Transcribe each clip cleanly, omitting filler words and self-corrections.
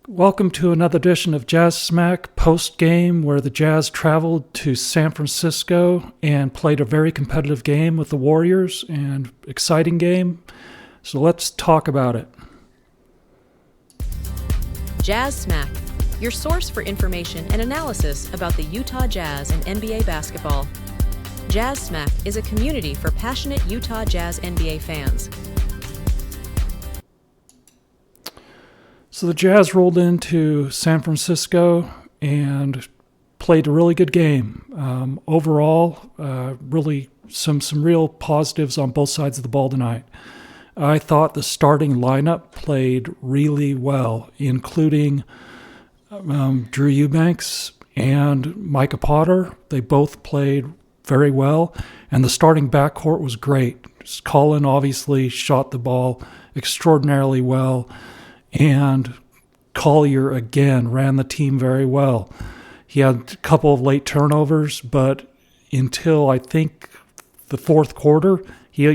Welcome to another edition of Jazz Smack Postgame, where the Jazz traveled to San Francisco and played a very competitive game with the Warriors, and exciting game. So let's talk about it. Jazz Smack, your source for information and analysis about the Utah Jazz and NBA basketball. Jazz Smack is a community for passionate Utah Jazz NBA fans. So the Jazz rolled into San Francisco and played a really good game. Overall, really some real positives on both sides of the ball tonight. I thought the starting lineup played really well, including Drew Eubanks and Micah Potter. They both played very well, and the starting backcourt was great. Collin obviously shot the ball extraordinarily well, and Collier again ran the team very well. He had a couple of late turnovers, but until I think the fourth quarter, he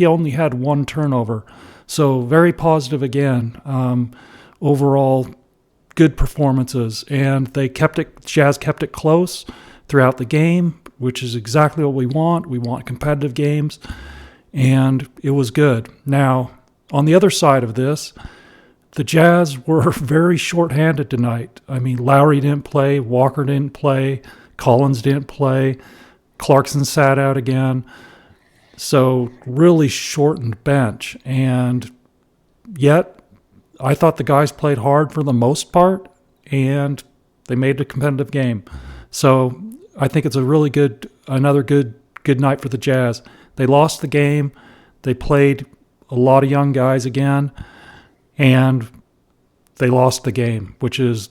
only had one turnover. So very positive again. Overall, good performances, and Jazz kept it close throughout the game, which is exactly what we want. We want competitive games, and it was good. Now, on the other side of this, the Jazz were very short-handed tonight. I mean, Lowry didn't play, Walker didn't play, Collins didn't play, Clarkson sat out again. So really shortened bench. And yet, I thought the guys played hard for the most part, and they made it a competitive game. So I think it's another good night for the Jazz. They lost the game. They played a lot of young guys again, and they lost the game, which is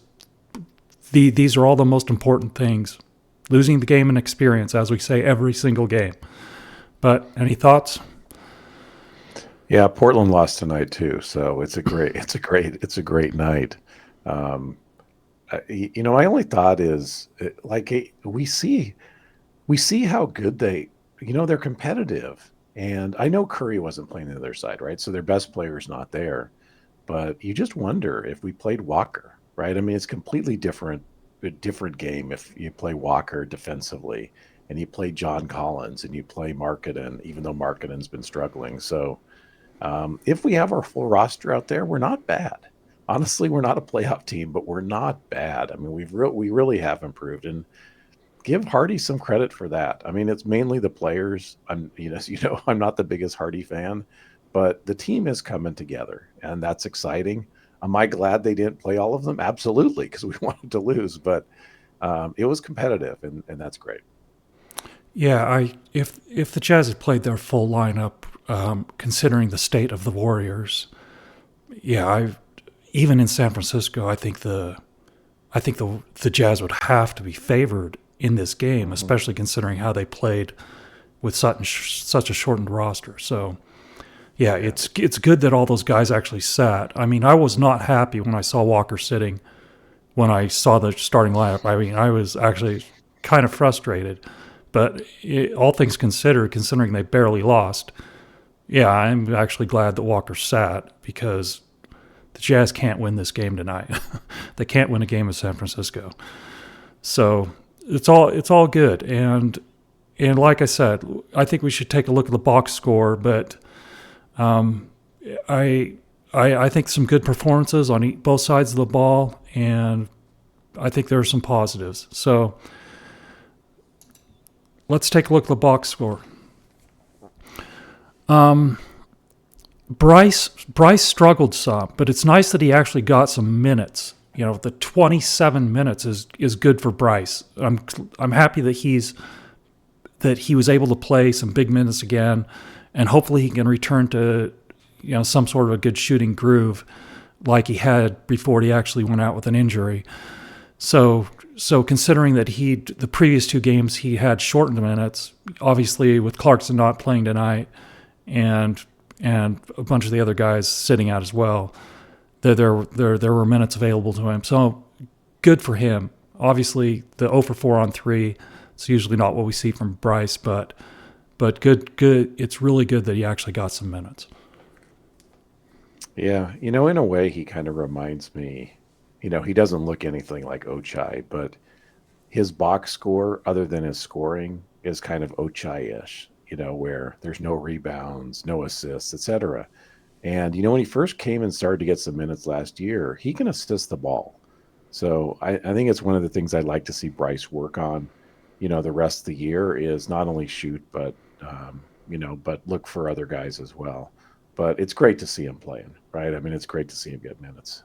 these are all the most important things. Losing the game and experience, as we say every single game. But any thoughts? Yeah, Portland lost tonight too, so it's a great night. My only thought is we see how good they're competitive, and I know Curry wasn't playing the other side, right? So their best player's not there. But you just wonder if we played Walker, right? I mean, it's completely a different game if you play Walker defensively and you play John Collins and you play Markkanen, even though Markkanen's been struggling. So if we have our full roster out there, we're not bad. Honestly, we're not a playoff team, but we're not bad. I mean, we really have improved, and give Hardy some credit for that. I mean, it's mainly the players. I'm not the biggest Hardy fan, but the team is coming together, and that's exciting. Am I glad they didn't play all of them? Absolutely, because we wanted to lose, but it was competitive, and that's great. Yeah, if the Jazz had played their full lineup, considering the state of the Warriors, even in San Francisco, I think the Jazz would have to be favored in this game, especially considering how they played with such a shortened roster. So. Yeah, it's good that all those guys actually sat. I mean, I was not happy when I saw Walker sitting when I saw the starting lineup. I mean, I was actually kind of frustrated. But all things considered, considering they barely lost, yeah, I'm actually glad that Walker sat, because the Jazz can't win this game tonight. They can't win a game in San Francisco. So it's all good. And like I said, I think we should take a look at the box score, but I think some good performances on both sides of the ball, and I think there are some positives. So let's take a look at the box score. Bryce struggled some, but it's nice that he actually got some minutes. You know, the 27 minutes is good for Bryce. I'm happy that he was able to play some big minutes again. And hopefully he can return to, some sort of a good shooting groove like he had before he actually went out with an injury. So considering that the previous two games he had shortened minutes, obviously with Clarkson not playing tonight and a bunch of the other guys sitting out as well, there were minutes available to him. So good for him. Obviously the 0 for 4 on 3, it's usually not what we see from Bryce, but good. It's really good that he actually got some minutes. Yeah, in a way, he kind of reminds me he doesn't look anything like Ochai, but his box score, other than his scoring, is kind of Ochai-ish, where there's no rebounds, no assists, etc. And when he first came and started to get some minutes last year, he can assist the ball. So I think it's one of the things I'd like to see Bryce work on, the rest of the year, is not only shoot, but but look for other guys as well. But it's great to see him playing, right? I mean, it's great to see him get minutes.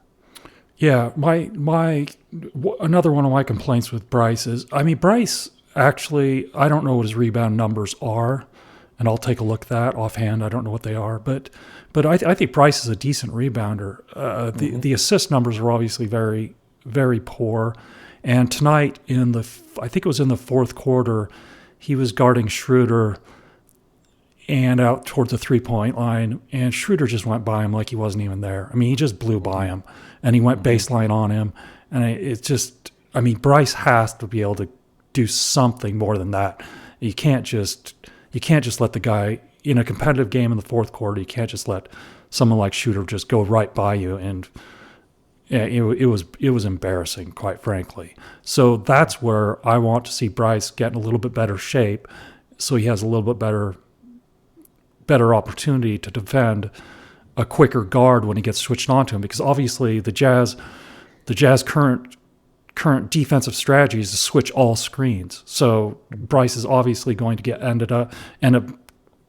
Yeah, another one of my complaints with Bryce is, Bryce actually, I don't know what his rebound numbers are, and I'll take a look at that offhand. I don't know what they are, but I think Bryce is a decent rebounder. The assist numbers are obviously very, very poor, and tonight I think it was in the fourth quarter, he was guarding Schroeder and out towards the 3-point line, and Schroeder just went by him like he wasn't even there. He just blew by him, and he went baseline on him, and it's just, Bryce has to be able to do something more than that. You can't just let the guy in a competitive game in the fourth quarter. You can't just let someone like Schroeder just go right by you, and it was embarrassing, quite frankly. So that's where I want to see Bryce get in a little bit better shape, so he has a little bit better opportunity to defend a quicker guard when he gets switched on to him, because obviously the Jazz current defensive strategy is to switch all screens. So Bryce is obviously going to end up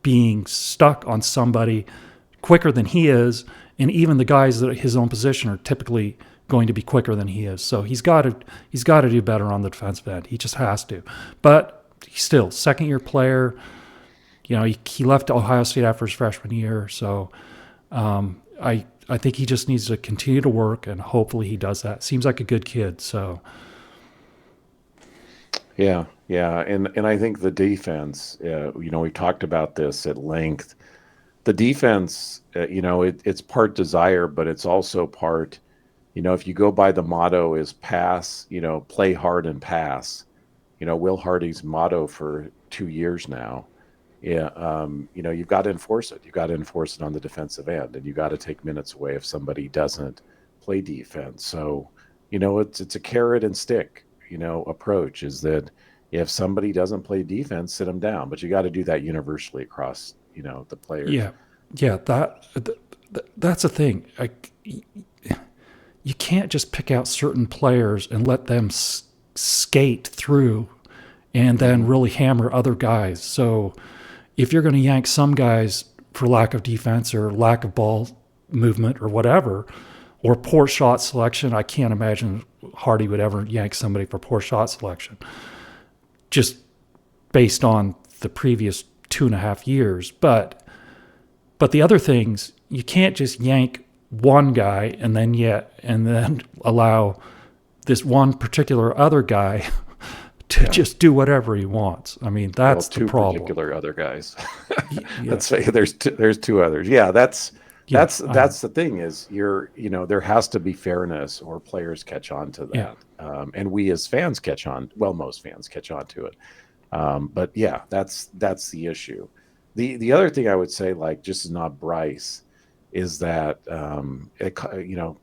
being stuck on somebody quicker than he is, and even the guys that are his own position are typically going to be quicker than he is. So he's got to do better on the defensive end. He just has to. But he's still second-year player. He left Ohio State after his freshman year, so I think he just needs to continue to work, and hopefully he does that. Seems like a good kid, so. Yeah, and I think the defense, we talked about this at length. The defense, it's part desire, but it's also part, if you go by the motto is pass, play hard and pass. Will Hardy's motto for 2 years now. Yeah, you've got to enforce it. You've got to enforce it on the defensive end, and you got to take minutes away if somebody doesn't play defense. So, it's a carrot and stick, approach, is that if somebody doesn't play defense, sit them down. But you got to do that universally across, the players. Yeah, that's the thing. You can't just pick out certain players and let them skate through and then really hammer other guys. So if you're going to yank some guys for lack of defense or lack of ball movement or whatever, or poor shot selection, I can't imagine Hardy would ever yank somebody for poor shot selection, just based on the previous 2.5 years. But the other things, you can't just yank one guy and then allow this one particular other guy to just do whatever he wants. That's the problem. Two particular other guys. Let's say there's two others. Yeah, that's the thing is there has to be fairness, or players catch on to that. Yeah. And we as fans catch on. Well, most fans catch on to it. But yeah, that's the issue. The other thing I would say, like, just not Bryce, is that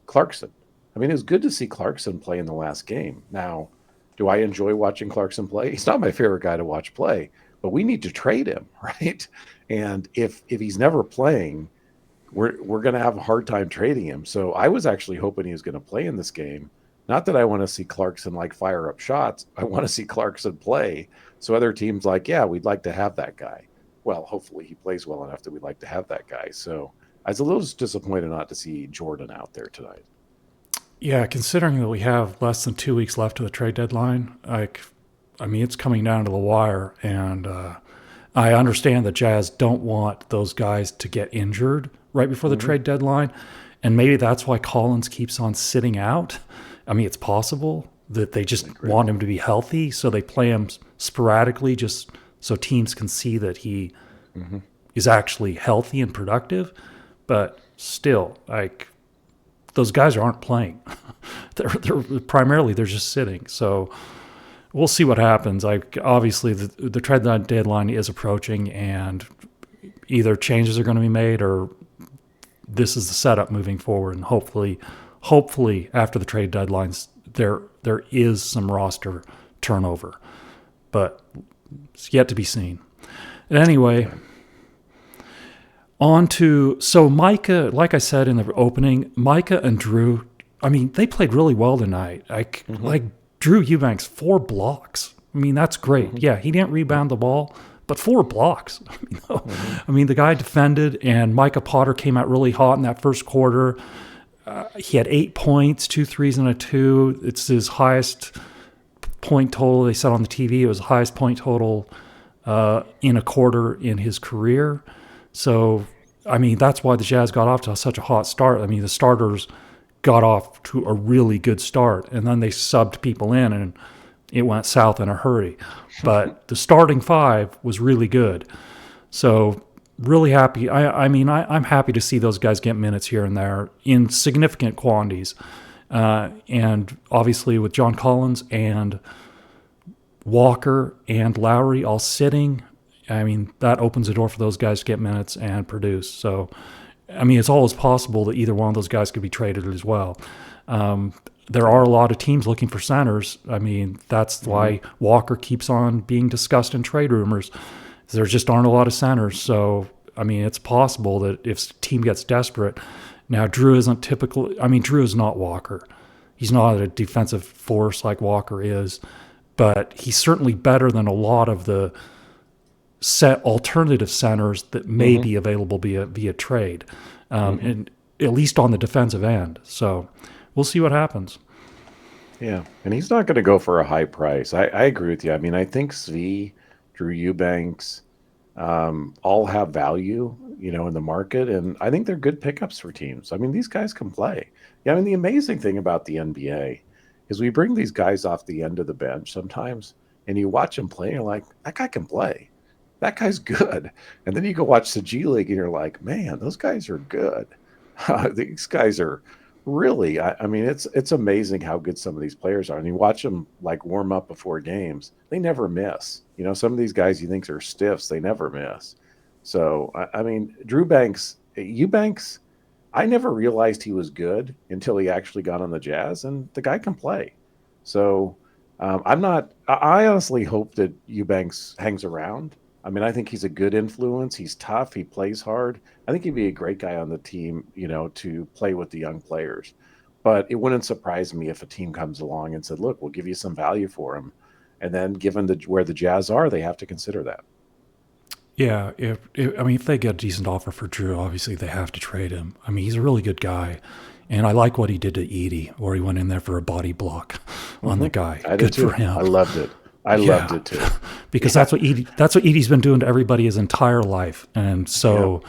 Clarkson. It was good to see Clarkson play in the last game. Now, do I enjoy watching Clarkson play? He's not my favorite guy to watch play, but we need to trade him, right? And if he's never playing, we're going to have a hard time trading him. So I was actually hoping he was going to play in this game. Not that I want to see Clarkson fire up shots. I want to see Clarkson play. So other teams we'd like to have that guy. Well, hopefully he plays well enough that we'd like to have that guy. So I was a little disappointed not to see Jordan out there tonight. Yeah, considering that we have less than 2 weeks left to the trade deadline, it's coming down to the wire, and I understand the Jazz don't want those guys to get injured right before the trade deadline, and maybe that's why Collins keeps on sitting out. It's possible that they just want him to be healthy, so they play him sporadically just so teams can see that he is actually healthy and productive. But still, those guys aren't playing. they're primarily just sitting. So we'll see what happens. Obviously the trade deadline is approaching, and either changes are going to be made, or this is the setup moving forward. And hopefully hopefully after the trade deadlines, there is some roster turnover, but it's yet to be seen. And anyway, so Micah, like I said in the opening, Micah and Drew, I mean, they played really well tonight. Like Drew Eubanks, 4 blocks. I mean, that's great. Yeah, he didn't rebound the ball, but 4 blocks. I mean, the guy defended, and Micah Potter came out really hot in that first quarter. He had 8 points, 2 threes, and a 2. It's his highest point total. They said on the TV it was the highest point total in a quarter in his career. So, I mean, that's why the Jazz got off to such a hot start. I mean, the starters got off to a really good start, and then they subbed people in, and it went south in a hurry. But the starting 5 was really good. So, really happy. I'm happy to see those guys get minutes here and there in significant quantities. And obviously with John Collins and Walker and Lowry all sitting, I mean, that opens the door for those guys to get minutes and produce. So, I mean, it's always possible that either one of those guys could be traded as well. There are a lot of teams looking for centers. I mean, that's why Walker keeps on being discussed in trade rumors. There just aren't a lot of centers. So, I mean, it's possible that if a team gets desperate. Now, Drew isn't typical. I mean, Drew is not Walker. He's not a defensive force like Walker is, but he's certainly better than a lot of the set alternative centers that may be available via trade, and at least on the defensive end. So we'll see what happens. Yeah, and he's not going to go for a high price. I agree with you. I mean, I think Svi, Drew Eubanks, all have value, in the market, and I think they're good pickups for teams. I mean, these guys can play. Yeah, I mean, the amazing thing about the NBA is we bring these guys off the end of the bench sometimes, and you watch them play, and you're like, that guy can play. That guy's good. And then you go watch the G League, and you're like, man, those guys are good. These guys are really, I mean, it's amazing how good some of these players are. And you watch them like warm up before games, they never miss. Some of these guys you think are stiffs, they never miss. So, I mean, Eubanks, I never realized he was good until he actually got on the Jazz, and the guy can play. So, I honestly hope that Eubanks hangs around. I mean, I think he's a good influence. He's tough. He plays hard. I think he'd be a great guy on the team, to play with the young players. But it wouldn't surprise me if a team comes along and said, look, we'll give you some value for him. And then given where the Jazz are, they have to consider that. Yeah, if they get a decent offer for Drew, obviously they have to trade him. I mean, he's a really good guy. And I like what he did to Edie, where he went in there for a body block on the guy. I did too. For him. I loved it. I loved it too. Because that's what Edie's been doing to everybody his entire life. And so,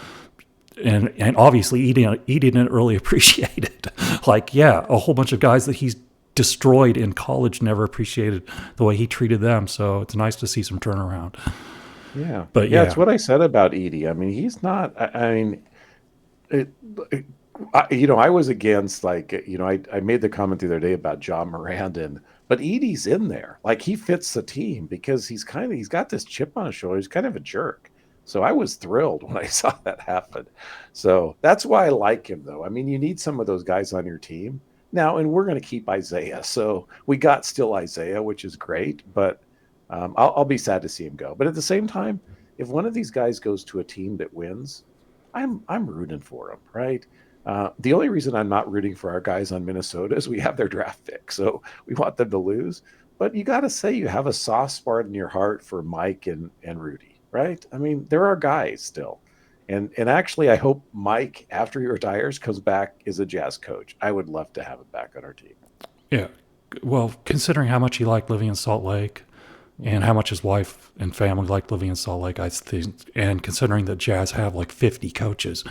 and obviously Edie didn't really appreciate it. Like, a whole bunch of guys that he's destroyed in college never appreciated the way he treated them. So it's nice to see some turnaround. Yeah. But it's what I said about Edie. I mean, he's not, I was against, I made the comment the other day about John Moran, but Edie's in there. Like, he fits the team because he's got this chip on his shoulder. He's kind of a jerk. So I was thrilled when I saw that happen. So that's why I like him, though. I mean, you need some of those guys on your team. Now, and we're going to keep Isaiah. So we got still Isaiah, which is great, but I'll be sad to see him go. But at the same time, if one of these guys goes to a team that wins, I'm rooting for him, right? The only reason I'm not rooting for our guys on Minnesota is we have their draft pick, so we want them to lose. But you got to say you have a soft spot in your heart for Mike and Rudy, right? I mean, there are guys still. And actually, I hope Mike, after he retires, comes back as a Jazz coach. I would love to have him back on our team. Yeah. Well, considering how much he liked living in Salt Lake and how much his wife and family liked living in Salt Lake, I think, and considering that Jazz have like 50 coaches,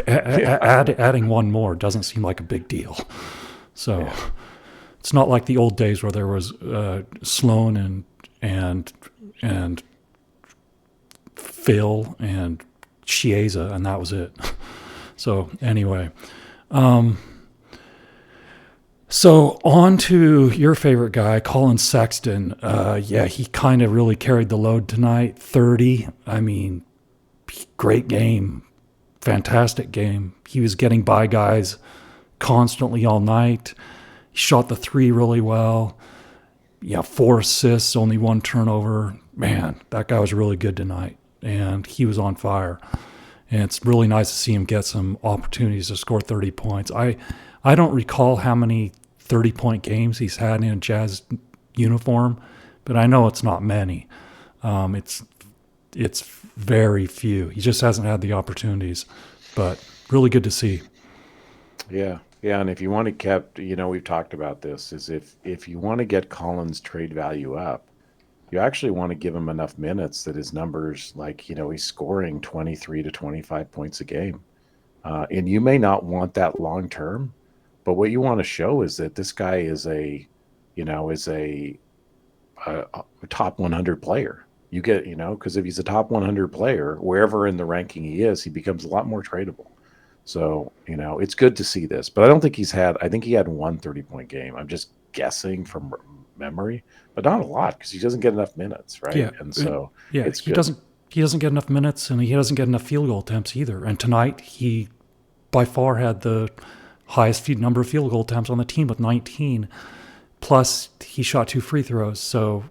adding one more doesn't seem like a big deal. So it's not like the old days where there was Sloan and Phil and Chiesa, and that was it. So anyway, so on to your favorite guy, Collin Sexton. He kind of really carried the load tonight. 30. I mean, great game. Fantastic game. He was getting by guys constantly all night. He shot the three really well. Yeah, 4 assists, only 1 turnover. Man, that guy was really good tonight, and he was on fire. And it's really nice to see him get some opportunities to score 30 points. I don't recall how many 30-point games he's had in a Jazz uniform, but I know it's not many. It's very few. He just hasn't had the opportunities, but really good to see. Yeah. Yeah, and if you want to kept, we've talked about this, is if you want to get Collin's trade value up, you actually want to give him enough minutes that his numbers, like, he's scoring 23 to 25 points a game. And you may not want that long term, but what you want to show is that this guy is a top 100 player. You get, because if he's a top 100 player, wherever in the ranking he is, he becomes a lot more tradable. So, it's good to see this, but I think he had one 30-point game. I'm just guessing from memory, but not a lot because he doesn't get enough minutes, right? Yeah. And so it's he good. doesn't get enough minutes, and he doesn't get enough field goal attempts either. And tonight he by far had the highest number of field goal attempts on the team with 19. Plus he shot 2 free throws. So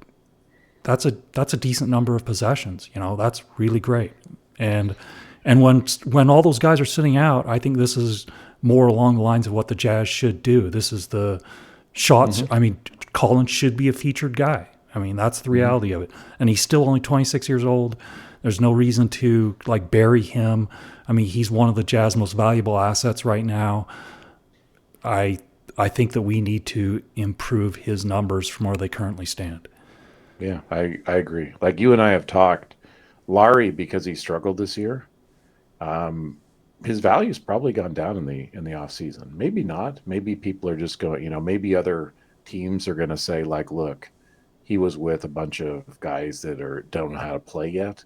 that's a decent number of possessions. That's really great. And when all those guys are sitting out, I think this is more along the lines of what the Jazz should do. This is the shots. I mean, Collin should be a featured guy. I mean, that's the reality of it. And he's still only 26 years old. There's no reason to bury him. I mean, he's one of the Jazz most valuable assets right now. I think that we need to improve his numbers from where they currently stand. Yeah, I agree. Like you and I have talked, Larry, because he struggled this year, his value's probably gone down in the off season. Maybe not. Maybe people are just going, maybe other teams are going to say look, he was with a bunch of guys that don't know how to play yet.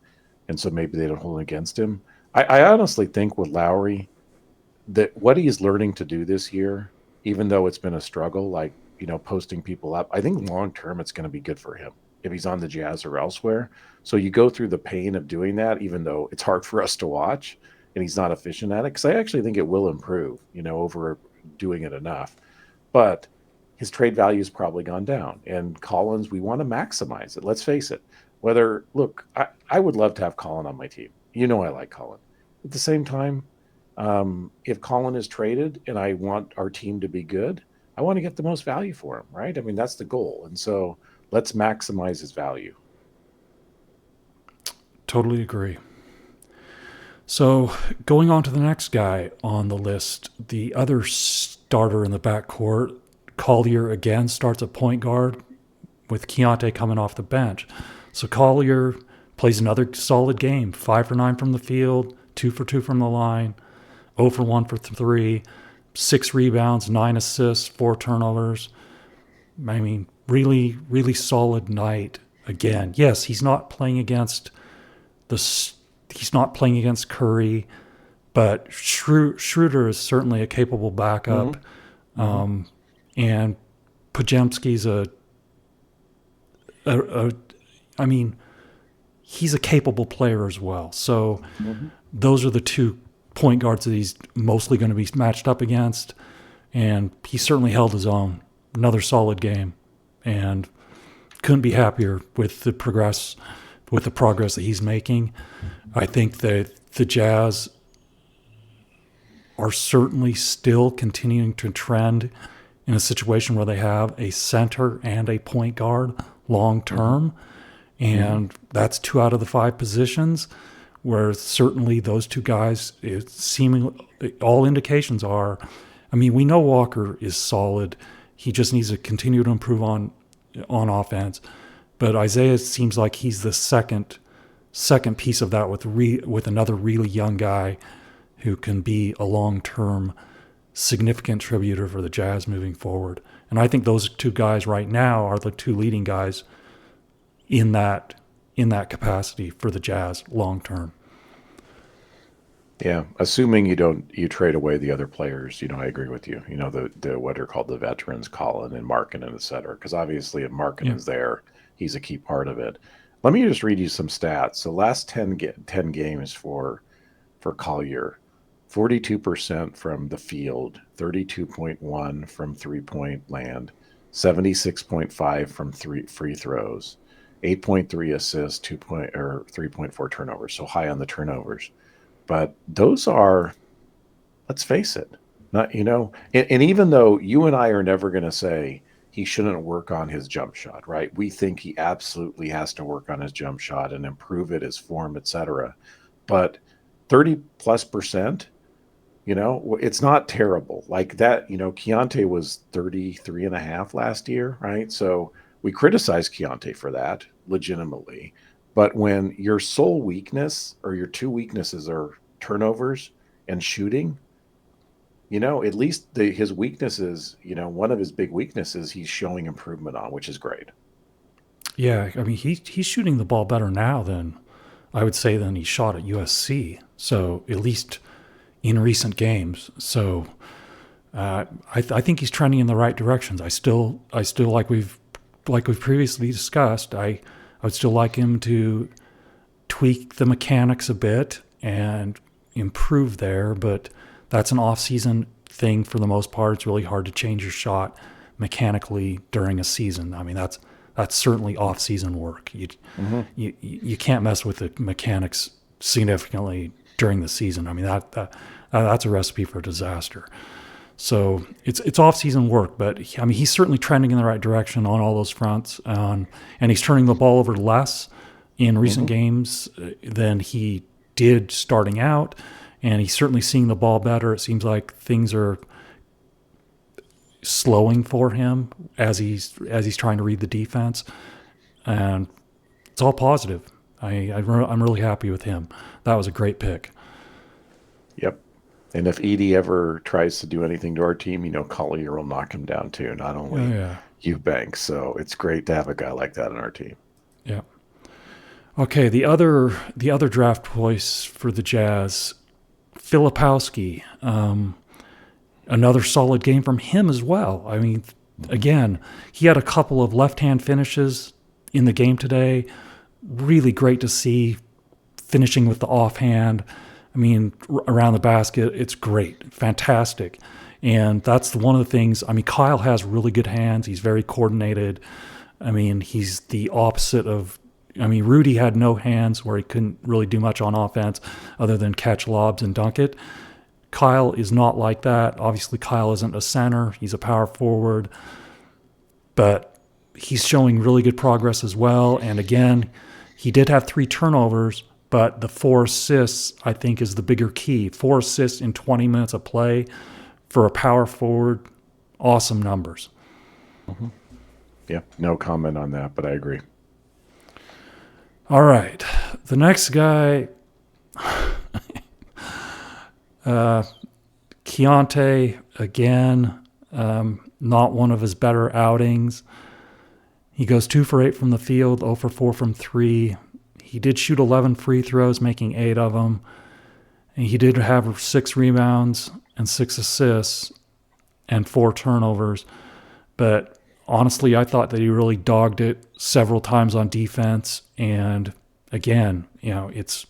And so maybe they don't hold it against him. I honestly think with Lowry that what he's learning to do this year, even though it's been a struggle, posting people up, I think long-term it's going to be good for him if he's on the Jazz or elsewhere. So you go through the pain of doing that, even though it's hard for us to watch and he's not efficient at it, because I actually think it will improve, over doing it enough. But his trade value has probably gone down. And Collins, we want to maximize it. Let's face it. I would love to have Collin on my team. I like Collin. At the same time, if Collin is traded and I want our team to be good, I want to get the most value for him, right? I mean, that's the goal. And so let's maximize his value. Totally agree. So going on to the next guy on the list, the other starter in the backcourt, Collier again starts at point guard with Keontae coming off the bench. So Collier plays another solid game, 5 for 9 from the field, 2 for 2 from the line, 0 for 1 for 3, 6 rebounds, 9 assists, 4 turnovers. I mean, really, really solid night again. Yes, he's not playing against Curry, but Schroeder is certainly a capable backup. And Podziemski's he's a capable player as well. So those are the 2 point guards that he's mostly going to be matched up against. And he certainly held his own. Another solid game. And couldn't be happier with the progress that he's making. I think that the Jazz are certainly still continuing to trend in a situation where they have a center and a point guard long term. And that's 2 out of the 5 positions where certainly those 2 guys, all indications are, we know Walker is solid. He just needs to continue to improve on offense. But Isaiah seems like he's the second piece of that with another really young guy who can be a long-term significant contributor for the Jazz moving forward. And I think those 2 guys right now are the 2 leading guys in that capacity for the Jazz long term. Yeah, assuming you trade away the other players, I agree with you. The what are called the veterans, Collin and Markkanen, et cetera. Because obviously if Markkanen's there, he's a key part of it. Let me just read you some stats. So last 10 games for Collier, 42% from the field, 32.1 from three-point land, 76.5 from free throws, 8.3 assists, 3.4 turnovers. So high on the turnovers. But those are, let's face it, not, and even though you and I are never going to say he shouldn't work on his jump shot, right? We think he absolutely has to work on his jump shot and improve it, his form, etc. But 30+%, it's not terrible like that. Keontae was 33.5 last year, right? So we criticize Keontae for that legitimately. But when your sole weakness or your two weaknesses are turnovers and shooting, at least his weaknesses, one of his big weaknesses he's showing improvement on, which is great. Yeah, I mean, he's shooting the ball better now than I would say than he shot at USC. So at least in recent games. So I think he's trending in the right directions. I still like we've previously discussed. I would still like him to tweak the mechanics a bit and improve there, but that's an off-season thing for the most part. It's really hard to change your shot mechanically during a season. I mean, that's certainly off-season work. You can't mess with the mechanics significantly during the season. I mean, that's a recipe for disaster. So it's off-season work, but he's certainly trending in the right direction on all those fronts, and he's turning the ball over less in recent games than he did starting out, and he's certainly seeing the ball better. It seems like things are slowing for him as he's trying to read the defense, and it's all positive. I'm really happy with him. That was a great pick. Yep. And if Edie ever tries to do anything to our team, Collier will knock him down too, not only Eubanks. So it's great to have a guy like that on our team. Yeah. Okay, the other draft choice for the Jazz, Filipowski. Another solid game from him as well. I mean, again, he had a couple of left-hand finishes in the game today. Really great to see, finishing with the offhand. I mean, around the basket, it's great, fantastic. And that's one of the things. I mean, Kyle has really good hands. He's very coordinated. I mean, he's the opposite of, Rudy had no hands where he couldn't really do much on offense other than catch lobs and dunk it. Kyle is not like that. Obviously, Kyle isn't a center. He's a power forward. But he's showing really good progress as well. And again, he did have 3 turnovers, but the 4 assists, I think, is the bigger key. 4 assists in 20 minutes of play for a power forward, awesome numbers. Mm-hmm. Yeah, no comment on that, but I agree. All right. The next guy, Keontae, again, not one of his better outings. He goes 2 for 8 from the field, 0 for 4 from 3. He did shoot 11 free throws, making 8 of them. And he did have 6 rebounds and 6 assists and 4 turnovers. But honestly, I thought that he really dogged it several times on defense. And again, it's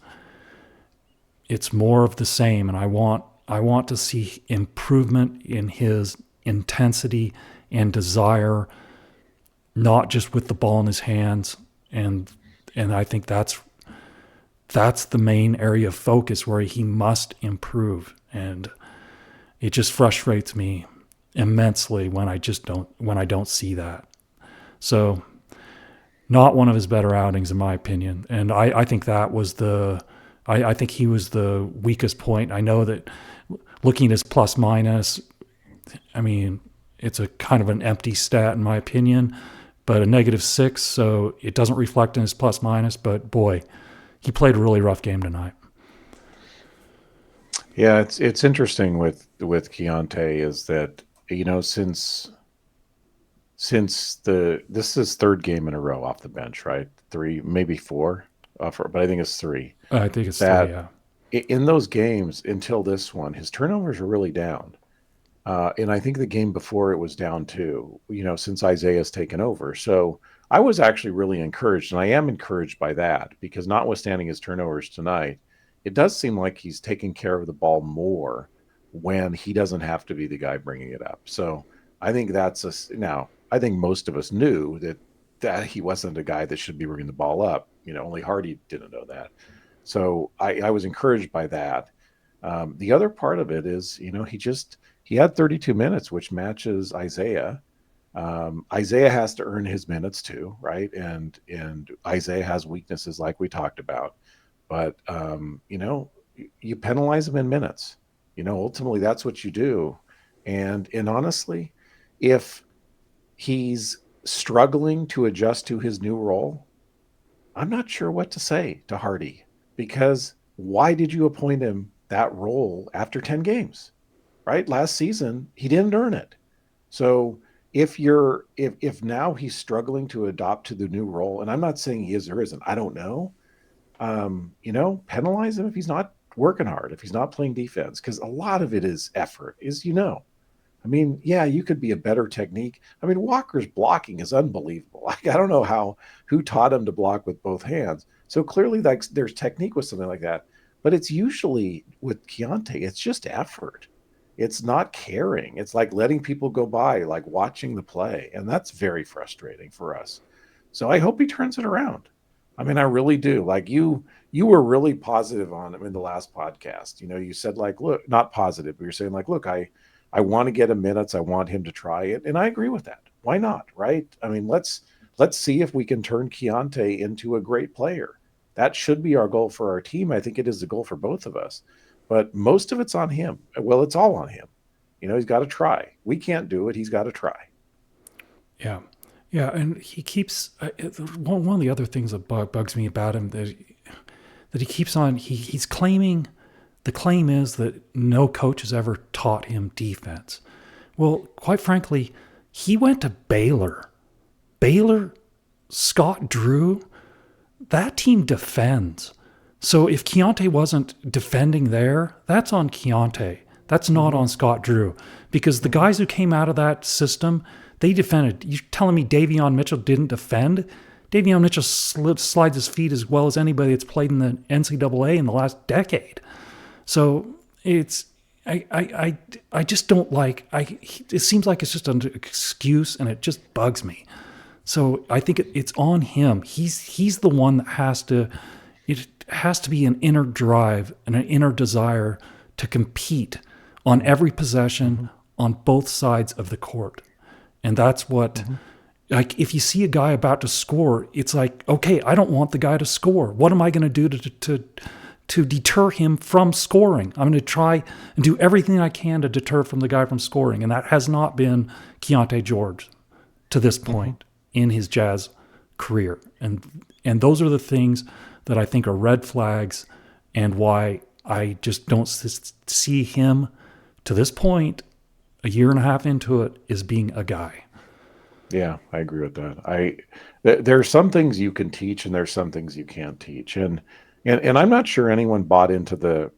more of the same. And I want to see improvement in his intensity and desire, not just with the ball in his hands. And I think that's the main area of focus where he must improve. And it just frustrates me immensely when I don't see that. So not one of his better outings in my opinion. And I think that was I think he was the weakest point. I know that looking at his plus minus, it's a kind of an empty stat in my opinion, but a -6, so it doesn't reflect in his plus minus, but boy, he played a really rough game tonight. Yeah, it's interesting with Keontae is that, since this is 3rd game in a row off the bench, right? 3, maybe 4, but I think it's 3. I think it's 3, yeah. In those games until this one, his turnovers are really down. And I think the game before it was down too, since Isaiah's taken over. So I was actually really encouraged, and I am encouraged by that because notwithstanding his turnovers tonight, it does seem like he's taking care of the ball more when he doesn't have to be the guy bringing it up. So I think now I think most of us knew that he wasn't a guy that should be bringing the ball up. Only Hardy didn't know that. So I was encouraged by that. The other part of it is, he had 32 minutes, which matches Isaiah. Isaiah has to earn his minutes too, right? And Isaiah has weaknesses like we talked about, but you penalize him in minutes. Ultimately that's what you do. And honestly, if he's struggling to adjust to his new role, I'm not sure what to say to Hardy, because why did you appoint him that role after 10 games, right? Last season, he didn't earn it. So if now he's struggling to adopt to the new role, and I'm not saying he is or isn't, I don't know, penalize him if he's not working hard, if he's not playing defense, because a lot of it is effort, I mean, yeah, you could be a better technique. I mean, Walker's blocking is unbelievable. Like, I don't know who taught him to block with both hands. So clearly, there's technique with something like that. But it's usually with Keontae, it's just effort. It's not caring. It's like letting people go by, like watching the play, and that's very frustrating for us. So I hope he turns it around. I mean, I really do. Like you were really positive on him in the last podcast. You said like, look, not positive, but you're saying like, look, I want to get him minutes. I want him to try it. And I agree with that. Why not? Right. I mean, let's see if we can turn Keontae into a great player. That should be our goal for our team. I think it is the goal for both of us, but most of it's on him. Well, it's all on him. He's got to try. We can't do it. He's got to try. Yeah. Yeah. And he keeps, one of the other things that bugs me about him that he keeps on, he's claiming, the claim is that no coach has ever taught him defense. Well, quite frankly, he went to Baylor. Scott Drew, that team defends. So if Keontae wasn't defending there, that's on Keontae. That's not on Scott Drew. Because the guys who came out of that system, they defended. You're telling me Davion Mitchell didn't defend? Davion Mitchell slides his feet as well as anybody that's played in the NCAA in the last decade. So it's I just don't like it seems like it's just an excuse, and it just bugs me. So I think it's on him. He's the one that it has to be an inner drive and an inner desire to compete on every possession on both sides of the court. And that's what like if you see a guy about to score, it's like, okay, I don't want the guy to score. What am I going to do to deter him from scoring? I'm going to try and do everything I can to deter from the guy from scoring. And that has not been Keontae George to this point in his Jazz career. And those are the things that I think are red flags, and why I just don't see him to this point, a year and a half into it, as being a guy. Yeah, I agree with that. There are some things you can teach, and there's some things you can't teach. And I'm not sure anyone bought into the,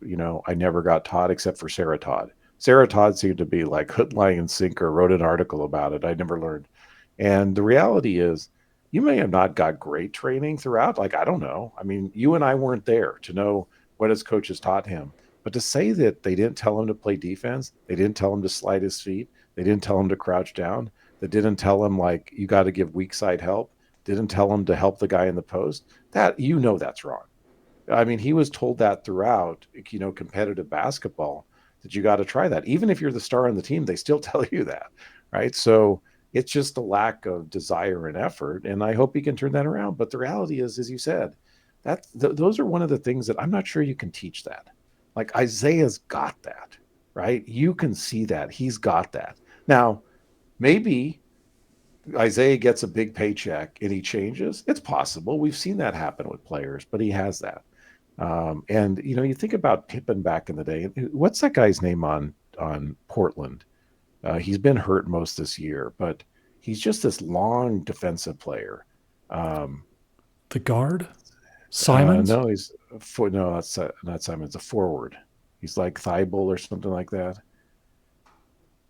I never got taught, except for Sarah Todd. Sarah Todd seemed to be like hook, line, and sinker, wrote an article about it. I never learned. And the reality is, you may have not got great training throughout. Like, I don't know. I mean, you and I weren't there to know what his coaches taught him. But to say that they didn't tell him to play defense, they didn't tell him to slide his feet, they didn't tell him to crouch down, they didn't tell him, like, you got to give weak side help, didn't tell him to help the guy in the post, that, that's wrong. I mean, he was told that throughout, competitive basketball, that you got to try that. Even if you're the star on the team, they still tell you that, right? So it's just a lack of desire and effort, and I hope he can turn that around. But the reality is, as you said, those are one of the things that I'm not sure you can teach that. Like, Isaiah's got that, right? You can see that. He's got that. Now, maybe Isaiah gets a big paycheck and he changes. It's possible. We've seen that happen with players, but he has that. And you think about Pippen back in the day. What's that guy's name on Portland? He's been hurt most this year, but he's just this long defensive player. The guard, Simons? No, that's not Simons. A forward. He's like Thibault or something like that.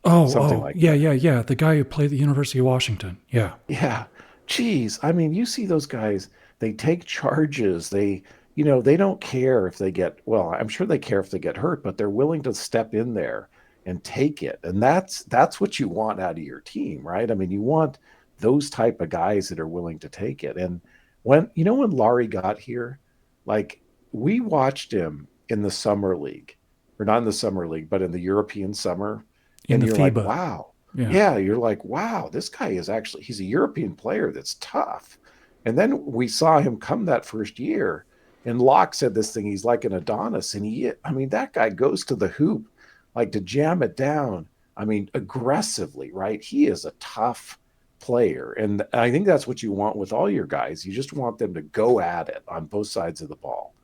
Yeah. The guy who played at the University of Washington. Yeah. Yeah. Geez. I mean, you see those guys, they take charges. They they don't care if they get, well, I'm sure they care if they get hurt, but they're willing to step in there and take it. And that's what you want out of your team, right? I mean, you want those type of guys that are willing to take it. And when Laurie got here, like we watched him in the summer league, or not in the summer league, but in the European summer, In and the you're like, FIBA. wow. Yeah. Yeah, you're like, wow, this guy is actually, he's a European player that's tough. And then we saw him come that first year, and Locke said this thing, he's like an Adonis. And I mean, that guy goes to the hoop, like to jam it down. I mean, aggressively, right? He is a tough player. And I think that's what you want with all your guys. You just want them to go at it on both sides of the ball.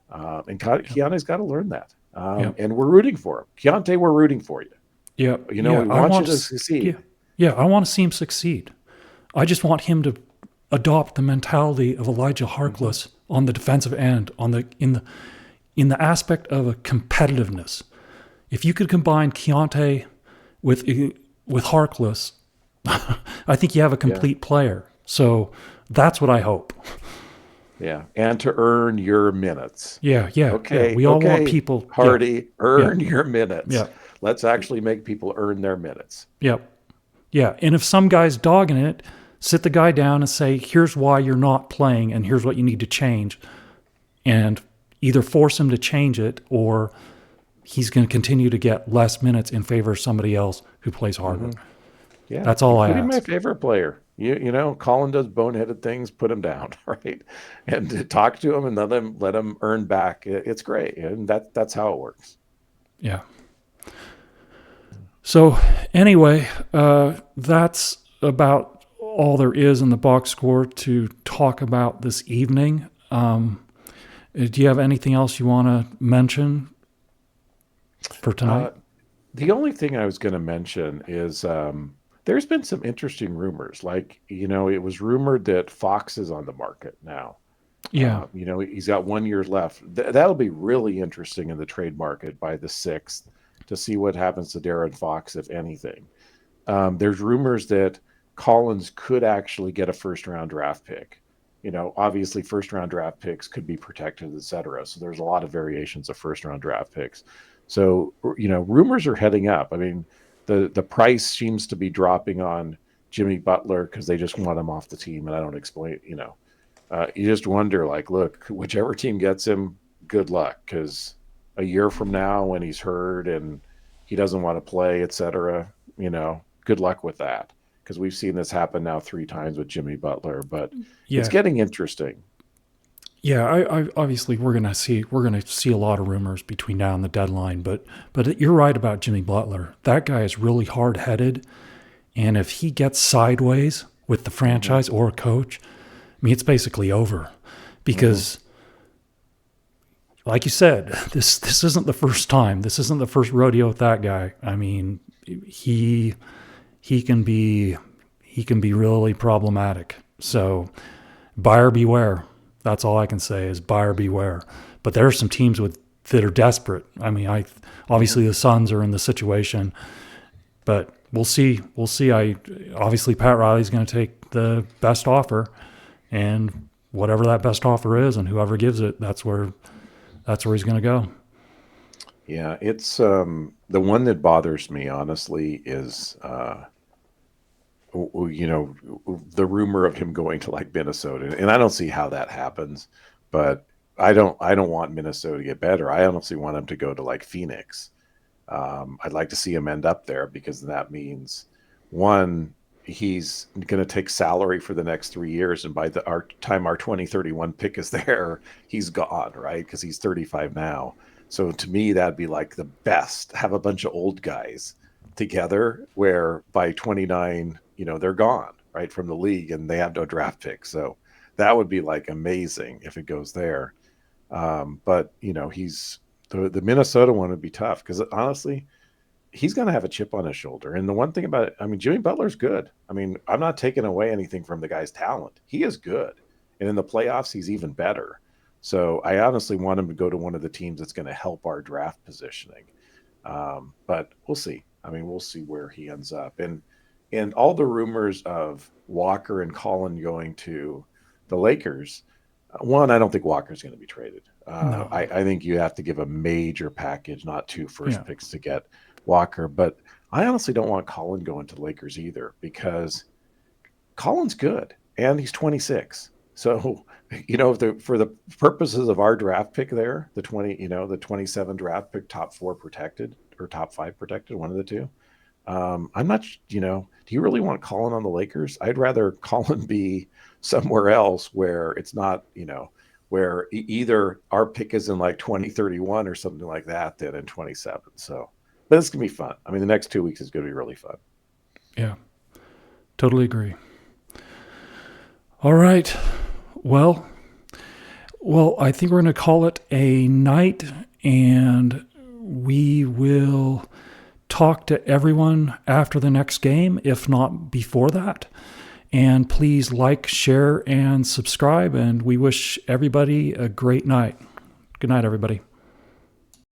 And Yep. Keanu's got to learn that. Yep. And we're rooting for him. Keontae, we're rooting for you. Yep. We Yeah. I want you want to to. Yeah. succeed. Yeah. I want to see him succeed. I just want him to adopt the mentality of Elijah Mm-hmm. Harkless on the defensive end, in the aspect of a competitiveness. If you could combine Keontae with with Harkless, I think you have a Yeah. complete player. So that's what I hope. Yeah. And to earn your minutes. Yeah, yeah, yeah. Okay. We all want Okay. people. Yeah, Hardy, yeah, earn your minutes. yeah, Let's actually make people earn their minutes. yeah, yeah. And if some guy's dogging it, sit the guy down and say, "Here's why you're not playing, and here's what you need to change," and either force him to change it, or he's going to continue to get less minutes in favor of somebody else who plays harder. Mm-hmm. Yeah. That's all I Including my ask. favorite player. Colin does boneheaded things, put him down, right? And to talk to him and let him earn back. It's great. And that's how it works. Yeah. So anyway, that's about all there is in the box score to talk about this evening. Do you have anything else you want to mention for Uh, tonight? the only thing I was going to mention is there's been some interesting rumors. Like, it was rumored that Fox is on the market now. Yeah. He's got 1 year left. That'll be really interesting in the trade market by the 6th to see what happens to Darren Fox, if anything. There's rumors that Collins could actually get a first round draft pick. Obviously, first round draft picks could be protected, et cetera. So there's a lot of variations of first round draft picks. So, rumors are heading up. I mean, the price seems to be dropping on Jimmy Butler because they just want him off the team. And I don't explain, you just wonder, like, look, whichever team gets him, good luck. Because a year from now, when he's hurt and he doesn't want to play, et cetera, good luck with that. Because we've seen this happen now 3 times with Jimmy Butler. But it's Yeah. getting interesting. Yeah, I obviously we're gonna see a lot of rumors between now and the deadline, but you're right about Jimmy Butler. That guy is really hard headed, and if he gets sideways with the Hmm. franchise or a coach, I mean it's basically over, Hmm. because like you said, this isn't the first time. This isn't the first rodeo with that guy. I mean, he he can be he can be really problematic. So buyer beware. That's all I can say is buyer beware. But there are some teams that are desperate. I mean, Hmm. obviously the Suns are in the situation, but we'll see. We'll see. I obviously Pat Riley's going to take the best offer, and whatever that best offer is, and whoever gives it, that's where he's going to go. Yeah, it's the one that bothers me, honestly, is the rumor of him going to like Minnesota, and I don't see how that happens. But I don't want Minnesota to get better. I honestly want him to go to like Phoenix. I'd like to see him end up there because that means, one, he's going to take salary for the next 3 years, and by the our time our 2031 pick is there, he's gone, right? Because he's 35 now. So to me, that'd be like the best. Have a bunch of old guys together, where by 29, they're gone, right, from the league, and they have no draft pick. So that would be like amazing if it goes there. But he's the Minnesota one would be tough because honestly, he's going to have a chip on his shoulder. And the one thing about it, I mean, Jimmy Butler's good. I mean, I'm not taking away anything from the guy's talent. He is good. And in the playoffs, he's even better. So I honestly want him to go to one of the teams that's going to help our draft positioning. But we'll see. I mean, we'll see where he ends up. And all the rumors of Walker and Collin going to the Lakers, One, I don't think Walker's going to be traded. No. I think you have to give a major package, not 2 first Yeah. picks to get Walker. But I honestly don't want Collin going to the Lakers either, because Collin's good and he's 26. So, for the purposes of our draft pick there, the 27 draft pick, top 4 protected or top 5 protected, one of the two. I'm not, do you really want Collin on the Lakers? I'd rather Collin be somewhere else where it's not, where either our pick is in like 2031 or something like that than in 27. So, but it's going to be fun. I mean, the next 2 weeks is going to be really fun. Yeah, totally agree. All right. Well, I think we're going to call it a night, and we will talk to everyone after the next game, if not before that. And please like, share, and subscribe. And we wish everybody a great night. Good night, everybody.